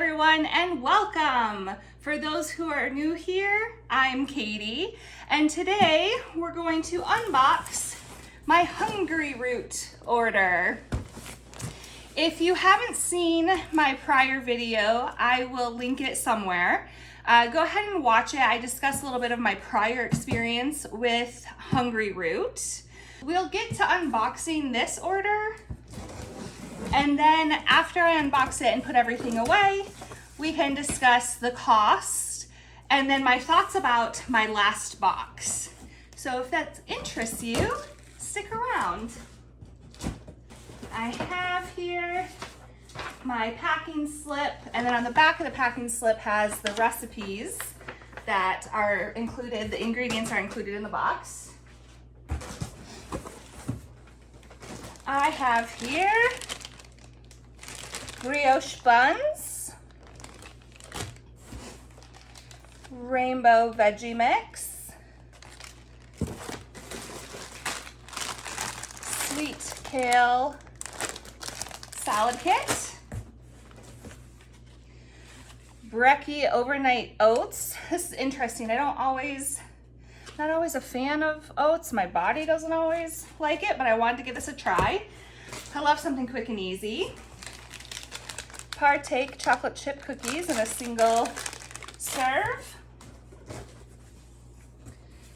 everyone, and welcome. For those who are new here, I'm Katie, and today we're going to unbox my HungryRoot order. If you haven't seen my prior video, I will link it somewhere. Go ahead and watch it. I discuss a little bit of my prior experience with HungryRoot. We'll get to unboxing this order, and then after I unbox it and put everything away, we can discuss the cost and then my thoughts about my last box. So if that interests you, stick around. I have here my packing slip, and then on the back of the packing slip has the recipes that are included, the ingredients are included in the box. I have here brioche buns, rainbow veggie mix, sweet kale salad kit, brekkie overnight oats. This is interesting. Not always a fan of oats. My body doesn't always like it, but I wanted to give this a try. I love something quick and easy. Partake chocolate chip cookies in a single serve.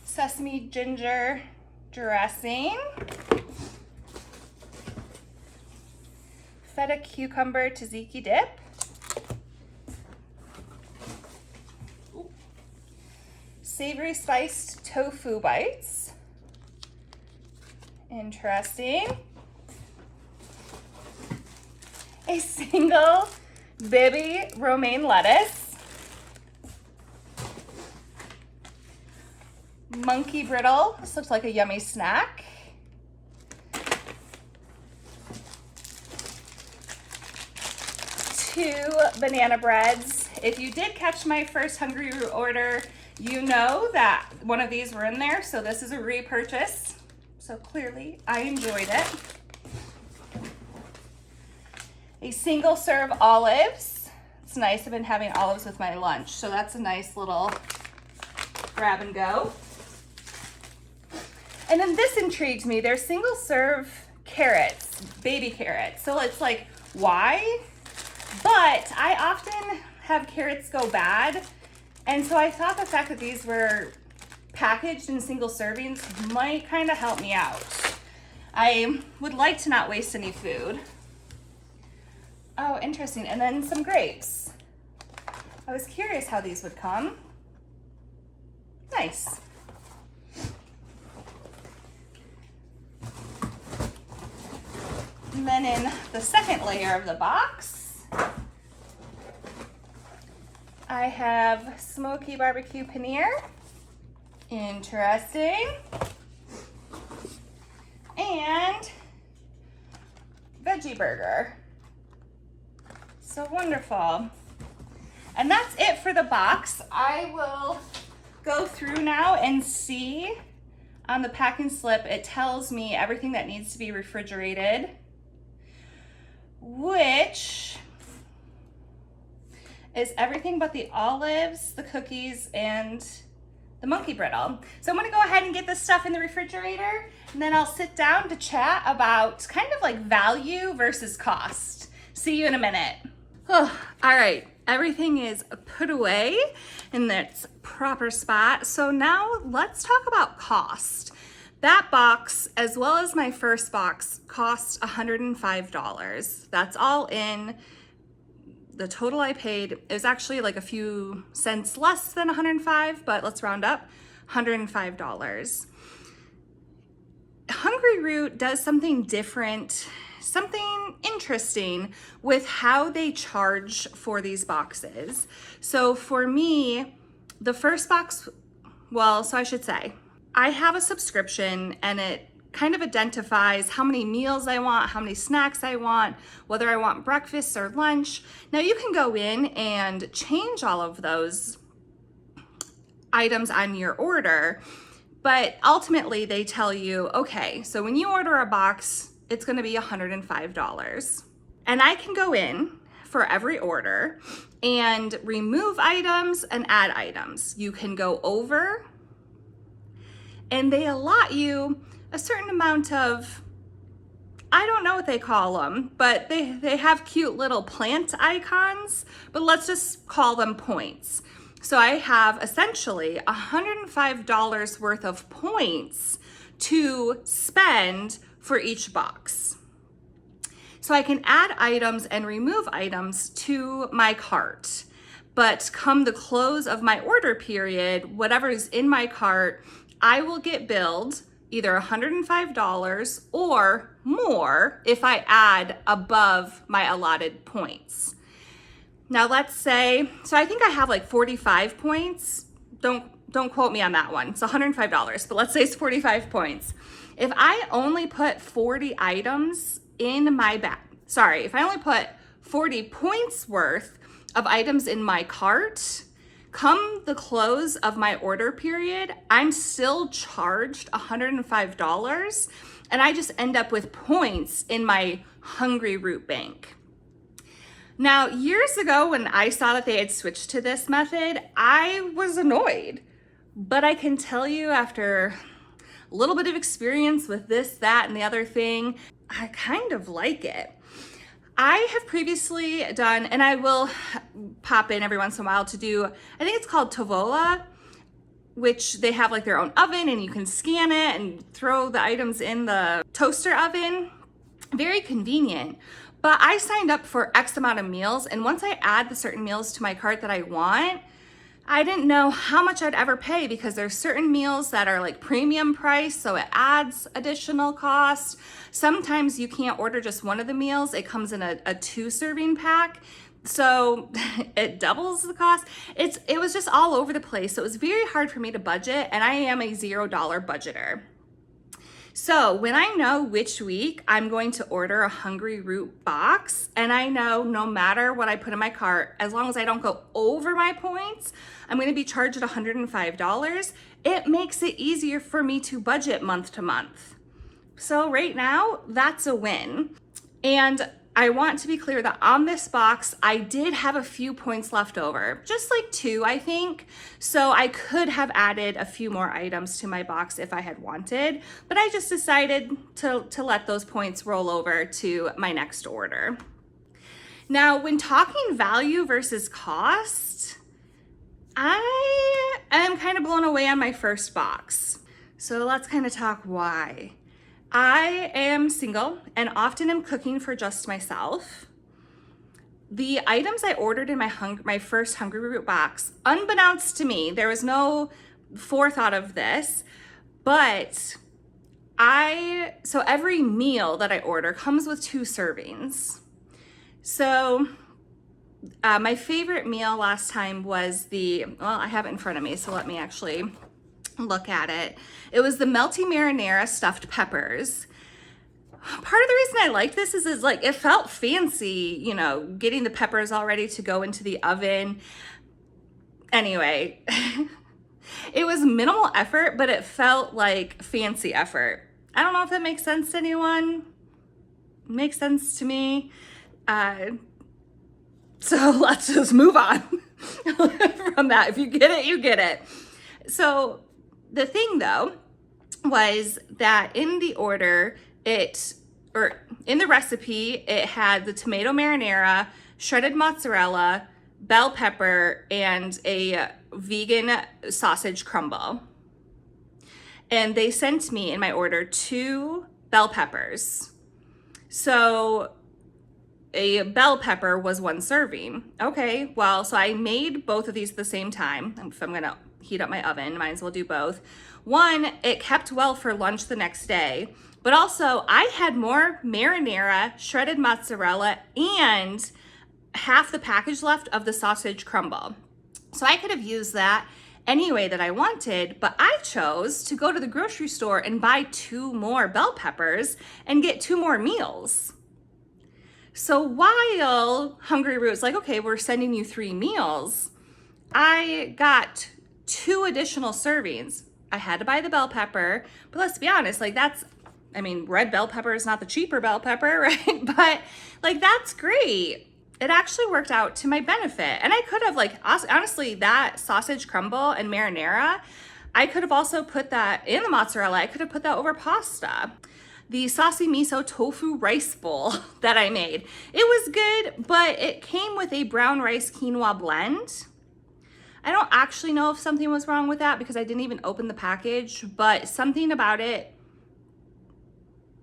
Sesame ginger dressing. Feta cucumber tzatziki dip. Savory spiced tofu bites. Interesting. A single baby romaine lettuce. Monkey brittle. This looks like a yummy snack. Two banana breads. If you did catch my first HungryRoot order, you know that one of these were in there, so this is a repurchase. So clearly I enjoyed it. A single serve olives. It's nice. I've been having olives with my lunch, so that's a nice little grab and go. And then this intrigued me. They're single serve carrots, baby carrots. So it's like, why? But I often have carrots go bad, and so I thought the fact that these were packaged in single servings might kind of help me out. I would like to not waste any food. Oh, interesting. And then some grapes. I was curious how these would come. Nice. And then in the second layer of the box, I have smoky barbecue paneer. Interesting. And veggie burger. So wonderful. And that's it for the box. I will go through now and see on the packing slip, it tells me everything that needs to be refrigerated, which is everything but the olives, the cookies, and the monkey brittle. So I'm gonna go ahead and get this stuff in the refrigerator, and then I'll sit down to chat about kind of like value versus cost. See you in a minute. Oh, all right, everything is put away in its proper spot. So now let's talk about cost. That box, as well as my first box, cost $105. That's all in. The total I paid, it was actually like a few cents less than 105, but let's round up, $105. HungryRoot does something different, something interesting with how they charge for these boxes. So for me, the first box, well, so I should say, I have a subscription and it kind of identifies how many meals I want, how many snacks I want, whether I want breakfast or lunch. Now you can go in and change all of those items on your order, but ultimately they tell you, okay, so when you order a box, it's gonna be $105. And I can go in for every order and remove items and add items. You can go over, and they allot you a certain amount of, I don't know what they call them, but they have cute little plant icons, but let's just call them points. So I have essentially $105 worth of points to spend for each box. So I can add items and remove items to my cart, but come the close of my order period, whatever is in my cart, I will get billed either $105 or more if I add above my allotted points. Now let's say, so I think I have like 45 points. Don't quote me on that one. It's $105, but let's say it's 45 points. If I only put 40 items in my bag, if I only put 40 points worth of items in my cart, come the close of my order period, I'm still charged $105, and I just end up with points in my HungryRoot bank. Now, years ago when I saw that they had switched to this method, I was annoyed, but I can tell you after a little bit of experience with this, that, and the other thing, I kind of like it. I have previously done, and I will pop in every once in a while to do, I think it's called Tovola, which they have like their own oven and you can scan it and throw the items in the toaster oven. Very convenient. But I signed up for X amount of meals, and once I add the certain meals to my cart that I want, I didn't know how much I'd ever pay because there's certain meals that are like premium price, so it adds additional cost. Sometimes you can't order just one of the meals. It comes in a 2-serving pack, so it doubles the cost. It was just all over the place. So it was very hard for me to budget, and I am a $0 budgeter. So when I know which week I'm going to order a HungryRoot box, and I know no matter what I put in my cart, as long as I don't go over my points, I'm going to be charged at $105, it makes it easier for me to budget month to month. So right now, that's a win. And I want to be clear that on this box, I did have a few points left over, just like 2, I think. So I could have added a few more items to my box if I had wanted, but I just decided to let those points roll over to my next order. Now, when talking value versus cost, I am kind of blown away on my first box. So let's kind of talk why. I am single and often am cooking for just myself. The items I ordered in my first HungryRoot box, unbeknownst to me, there was no forethought of this, but so every meal that I order comes with 2 servings. So my favorite meal last time was I have it in front of me, so let me actually look at it. It was the melty marinara stuffed peppers. Part of the reason I liked this is like it felt fancy, getting the peppers all ready to go into the oven. Anyway, it was minimal effort, but it felt like fancy effort. I don't know if that makes sense to anyone. It makes sense to me. So let's just move on from that. If you get it, you get it. So the thing though was that in the order, in the recipe, it had the tomato marinara, shredded mozzarella, bell pepper, and a vegan sausage crumble. And they sent me in my order 2 bell peppers. So a bell pepper was 1 serving. Okay, well, so I made both of these at the same time. If I'm gonna heat up my oven, might as well do both. One, it kept well for lunch the next day, but also I had more marinara, shredded mozzarella, and half the package left of the sausage crumble. So I could have used that any way that I wanted, but I chose to go to the grocery store and buy 2 more bell peppers and get 2 more meals. So while HungryRoot's like, okay, we're sending you 3 meals, I got 2 additional servings. I had to buy the bell pepper, but let's be honest, like red bell pepper is not the cheaper bell pepper, right? But like, that's great. it actually worked out to my benefit. And I could have, like, honestly, that sausage crumble and marinara, I could have also put that in the mozzarella. I could have put that over pasta. The saucy miso tofu rice bowl that I made, it was good, but it came with a brown rice quinoa blend. I don't actually know if something was wrong with that because I didn't even open the package, but something about it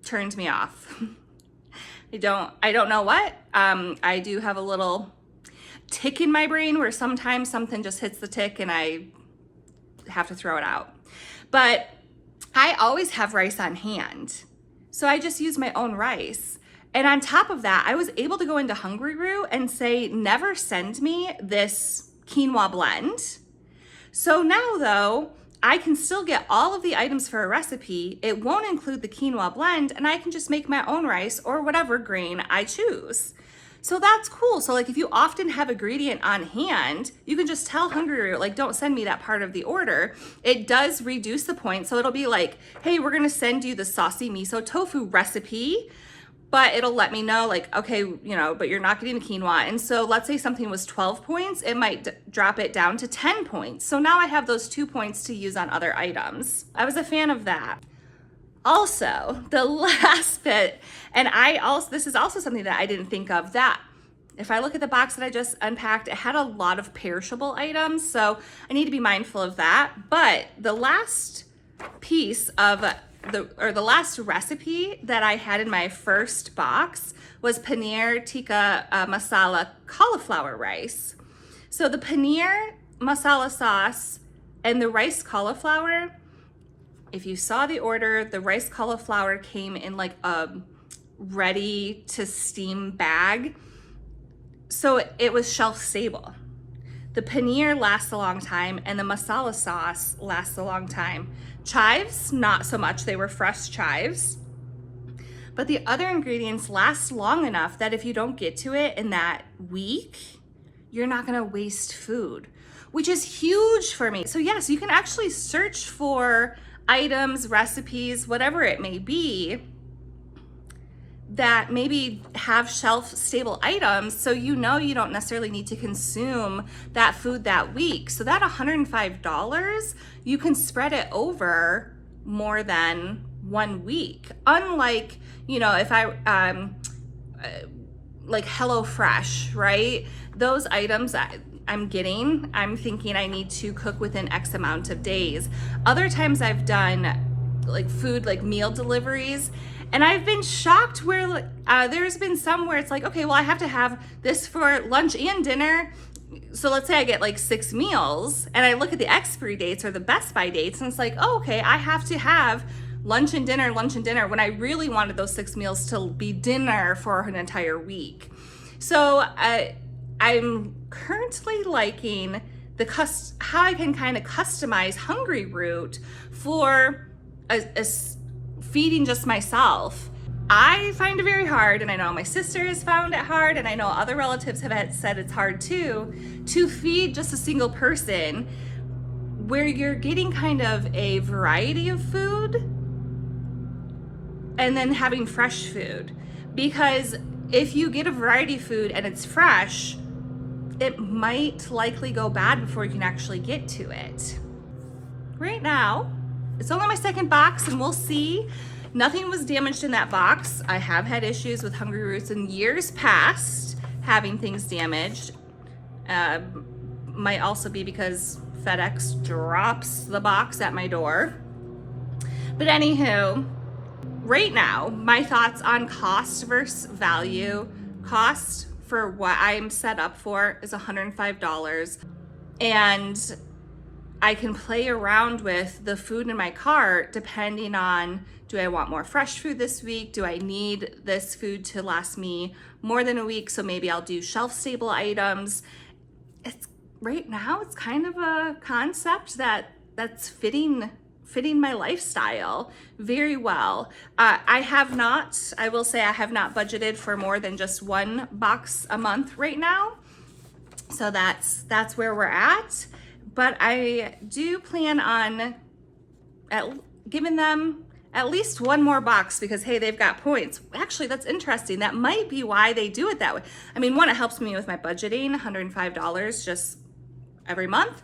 turned me off. I don't know what. I do have a little tick in my brain where sometimes something just hits the tick and I have to throw it out. But I always have rice on hand. So I just use my own rice. And on top of that, I was able to go into HungryRoot and say, never send me this quinoa blend. So now though, I can still get all of the items for a recipe. It won't include the quinoa blend and I can just make my own rice or whatever grain I choose. So that's cool. So like if you often have ingredient on hand, you can just tell HungryRoot, like, don't send me that part of the order. It does reduce the points. So it'll be like, hey, we're gonna send you the saucy miso tofu recipe, but it'll let me know like, okay, but you're not getting the quinoa. And so let's say something was 12 points, it might drop it down to 10 points. So now I have those 2 points to use on other items. I was a fan of that. Also, the last bit, and this is also something that I didn't think of, that if I look at the box that I just unpacked, it had a lot of perishable items, so I need to be mindful of that. But the last piece of the last recipe that I had in my first box was paneer tikka masala cauliflower rice. So the paneer masala sauce and the rice cauliflower, if you saw the order, the rice cauliflower came in like a ready to steam bag. So it was shelf stable. The paneer lasts a long time and the masala sauce lasts a long time. Chives, not so much. They were fresh chives. But the other ingredients last long enough that if you don't get to it in that week, you're not gonna waste food, which is huge for me. So yes, you can actually search for items, recipes, whatever it may be, that maybe have shelf stable items, so you don't necessarily need to consume that food that week. So that $105, you can spread it over more than 1 week. Unlike, if I like HelloFresh, right? Those items I'm thinking I need to cook within X amount of days. Other times I've done like food, like meal deliveries, and I've been shocked where there's been some where it's like, okay, well, I have to have this for lunch and dinner. So let's say I get like 6 meals and I look at the expiry dates or the Best By dates and it's like, oh, okay, I have to have lunch and dinner when I really wanted those 6 meals to be dinner for an entire week. So I'm currently liking how I can kind of customize HungryRoot for feeding just myself. I find it very hard, and I know my sister has found it hard, and I know other relatives have said it's hard too, to feed just a single person where you're getting kind of a variety of food and then having fresh food. Because if you get a variety of food and it's fresh, it might likely go bad before you can actually get to it. Right now, it's only my second box and we'll see. Nothing was damaged in that box. I have had issues with HungryRoots in years past having things damaged. Might also be because FedEx drops the box at my door. But anywho, right now, my thoughts on cost versus value. Cost for what I'm set up for is $105. And I can play around with the food in my cart depending on, do I want more fresh food this week? Do I need this food to last me more than a week? So maybe I'll do shelf stable items. Right now, it's kind of a concept that's fitting my lifestyle very well. I will say I have not budgeted for more than just 1 box a month right now. So that's where we're at. But I do plan on giving them at least one more box because, hey, they've got points. Actually, that's interesting. That might be why they do it that way. I mean, one, it helps me with my budgeting, $105 just every month.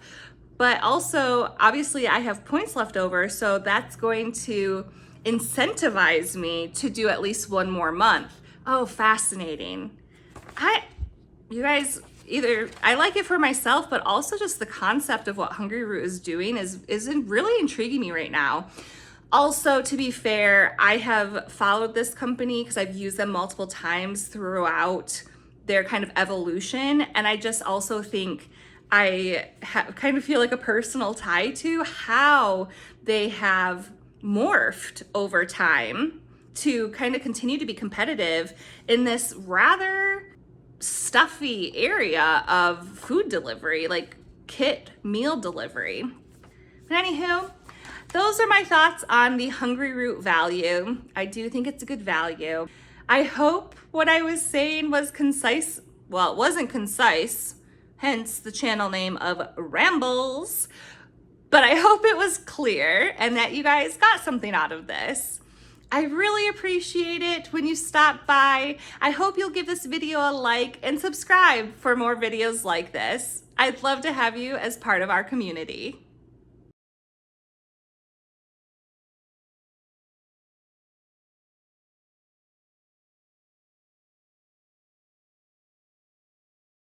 But also, obviously, I have points left over, so that's going to incentivize me to do at least one more month. Oh, fascinating. You guys, either I like it for myself, but also just the concept of what HungryRoot is doing is really intriguing me right now. Also, to be fair, I have followed this company because I've used them multiple times throughout their kind of evolution. And I just also think I kind of feel like a personal tie to how they have morphed over time to kind of continue to be competitive in this rather stuffy area of food delivery, like kit meal delivery. But anywho, those are my thoughts on the HungryRoot value. I do think it's a good value. I hope what I was saying was concise. Well, it wasn't concise, hence the channel name of Rambles. But I hope it was clear and that you guys got something out of this. I really appreciate it when you stop by. I hope you'll give this video a like and subscribe for more videos like this. I'd love to have you as part of our community.